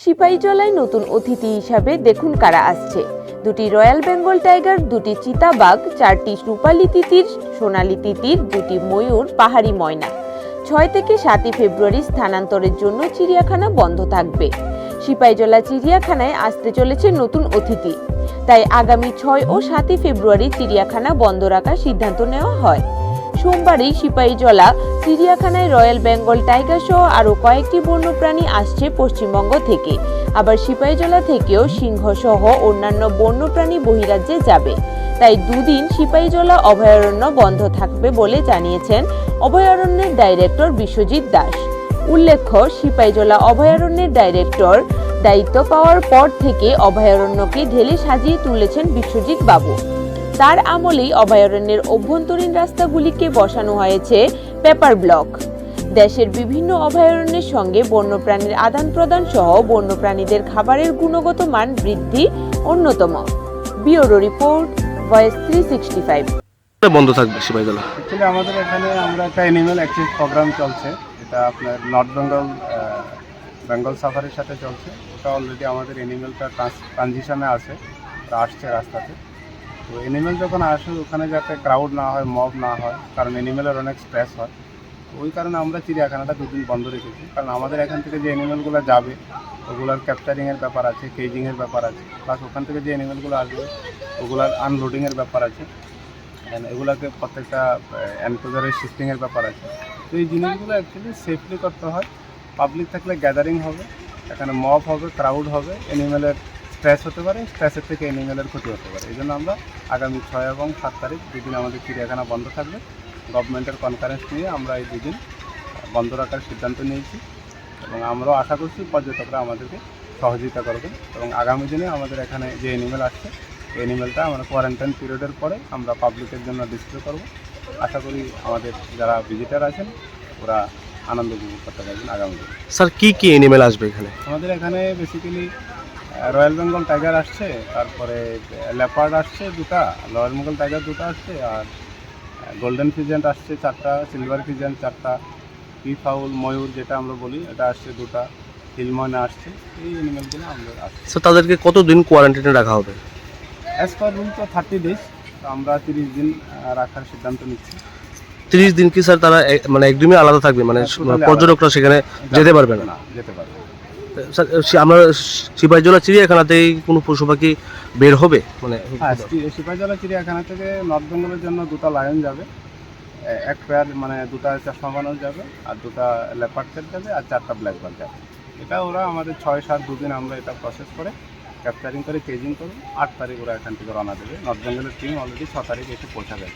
সিপাহীজলায় নতুন অতিথি হিসাবে দেখুন কারা আসছে। দুটি রয়্যাল বেঙ্গল টাইগার, দুটি চিতাবাঘ, 4টি রূপালী তিতির, সোনালী তিতির, 2টি ময়ূর, পাহাড়ি ময়না। 6 থেকে 7 ফেব্রুয়ারি স্থানান্তরের জন্য চিড়িয়াখানা বন্ধ থাকবে। সিপাহীজলা চিড়িয়াখানায় আসতে চলেছে নতুন অতিথি, তাই আগামী 6 ও 7 ফেব্রুয়ারি চিড়িয়াখানা বন্ধ রাখার সিদ্ধান্ত নেওয়া হয়। সোমবারই সিপাহীজলা চিড়িয়াখানায় রয়্যাল বেঙ্গল টাইগার সহ আরও কয়েকটি বন্যপ্রাণী আসছে পশ্চিমবঙ্গ থেকে। আবার সিপাহীজলা থেকেও সিংহ সহ অন্যান্য বন্যপ্রাণী বহিরাজ্যে যাবে। তাই দুদিন সিপাহীজলা অভয়ারণ্য বন্ধ থাকবে বলে জানিয়েছেন অভয়ারণ্যের ডাইরেক্টর বিশ্বজিৎ দাস। উল্লেখ্য, সিপাহীজলা অভয়ারণ্যের ডাইরেক্টর দায়িত্ব পাওয়ার পর থেকে অভয়ারণ্যকে ঢেলে সাজিয়ে তুলেছেন বিশ্বজিৎ বাবু। তার আমলেই অভয়ারণ্যের অভ্যন্তরীণ রাস্তাগুলিকে বসানো হয়েছে পেপার ব্লক। দেশের বিভিন্ন অভয়ারণ্যের সঙ্গে বন্যপ্রাণীর আদান প্রদান সহ বন্যপ্রাণীদের খাবারের গুণগত মান বৃদ্ধি অন্যতম। Bureau report, voice 365। বন্ধ থাকবে সিপাহীজলা? অ্যাকচুয়ালি আমাদের এখানে একটা অ্যানিম্যাল এক্সচেঞ্জ প্রোগ্রাম চলছে, এটা আপনার নর্থ বেঙ্গল সাফারির সাথে চলছে। এটা অলরেডি আমাদের অ্যানিম্যালটা ট্রানজিশনে আসছে রাস্তাতে। তো অ্যানিম্যাল যখন আসে ওখানে যাতে ক্রাউড না হয়, মব না হয়, কারণ অ্যানিম্যালের অনেক স্ট্রেস হয়। ওই কারণে আমরা চিড়িয়াখানাটা 2 দিন বন্ধ রেখেছি, কারণ আমাদের এখান থেকে যে অ্যানিম্যালগুলো যাবে ওগুলোর ক্যাপচারিংয়ের ব্যাপার আছে, কেজিংয়ের ব্যাপার আছে, প্লাস ওখান থেকে যে অ্যানিম্যালগুলো আসবে ওগুলোর আনলোডিংয়ের ব্যাপার আছে, এগুলোকে প্রত্যেকটা এনক্লোজারে শিফটিংয়ের ব্যাপার আছে। তো এই জিনিসগুলো অ্যাকচুয়ালি সেফলি করতে হয়। পাবলিক থাকলে গ্যাদারিং হবে, এখানে মব হবে, ক্রাউড হবে, অ্যানিম্যালের স্ট্রেস হতে পারে, স্ট্রেসের থেকে অ্যানিম্যালের ক্ষতি হতে পারে। এই জন্য আমরা আগামী 6 এবং 7 তারিখ 2 দিন আমাদের চিড়িয়াখানা বন্ধ থাকবে। গভর্নমেন্টের কনফারেন্স নিয়ে আমরা এই 2 দিন বন্ধ রাখার সিদ্ধান্ত নিয়েছি এবং আমরাও আশা করছি পর্যটকরা আমাদেরকে সহযোগিতা করবে এবং আগামী দিনে আমাদের এখানে যে অ্যানিম্যাল আসছে এই অ্যানিম্যালটা আমরা কোয়ারেন্টাইন পিরিয়ডের পরে আমরা পাবলিকের জন্য ডিসপ্লে করব। আশা করি আমাদের যারা ভিজিটার আছেন ওরা আনন্দ উপভোগ করতে পারবেন আগামী দিনে। স্যার কি কি অ্যানিমেল আসবে এখানে? আমাদের এখানে বেসিক্যালি রয়্যাল বেঙ্গল টাইগার আসছে, তারপরে লেপার্ড আসছে 2টা, রয়্যাল বেঙ্গল টাইগার 2টা আসছে, আর গোল্ডেন ফিজেন্ট আসছে 4টা, সিলভার ফিজেন্ট 4টা, পিফাউল ময়ূর যেটা আমরা বলি এটা আসছে 2টা, হিলময়না আসছে। এই অ্যানিমেলগুলো আমাদের আসছে। স্যার তাদেরকে কতদিন কোয়ারেন্টাইনে রাখা হবে? অ্যাজ পার রুল তো 30 ডেজ, তো আমরা 30 দিন রাখার সিদ্ধান্ত নিচ্ছি। 30 দিন কি স্যার তারা মানে একদমই আলাদা থাকবে, মানে পর্যটকরা সেখানে যেতে পারবে না? যেতে পারবে। স্যার আমরা সিপাহীজলা চিড়িয়াখানাতেই কোনো পশু পাখি বের হবে? মানে হ্যাঁ, সিপাহীজলা চিড়িয়াখানা থেকে নর্থ বেঙ্গলের জন্য 2টা লায়ন যাবে, এক পেয়ার মানে 2টা চশমা বানর যাবে, আর 2টা লেপার্ড ক্যাট যাবে, আর 4টা ব্ল্যাক বার্ড যাবে। এটা ওরা আমাদের 6-7 2 দিন আমরা এটা প্রসেস করে ক্যাপচারিং করে কেজিং করব। 8 তারিখ ওরা এখান থেকে রওনা দেবে। নর্থ বেঙ্গলের টিম অলরেডি 6 তারিখ এসে পৌঁছাবে।